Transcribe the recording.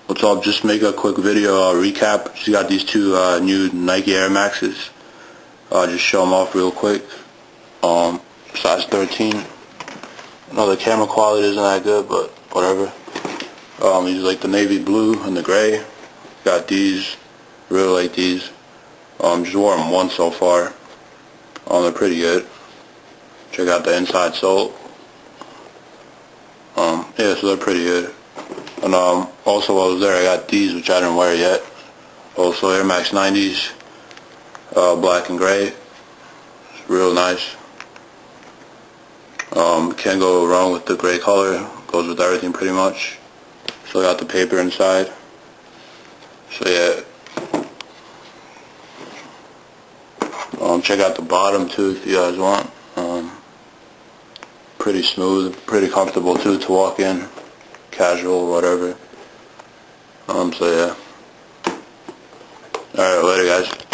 What's up? Just make a quick video recap. Just got these two new Nike Air Maxes. Just show them off real quick. Size 13. I know the camera quality isn't that good, but whatever. These like the navy blue and the gray. Got these. Really like these. Just wore them once so far. They're pretty good. Check out the inside sole. Yeah, so they're pretty good. And also while I was there, I got these, which I didn't wear yet. Also Air Max 90s, black and gray. It's real nice. Can't go wrong with the gray color. Goes with everything pretty much. Still got the paper inside. So yeah. Check out the bottom too if you guys want. Pretty smooth, pretty comfortable too to walk in. Casual, whatever. So yeah. Alright, later guys.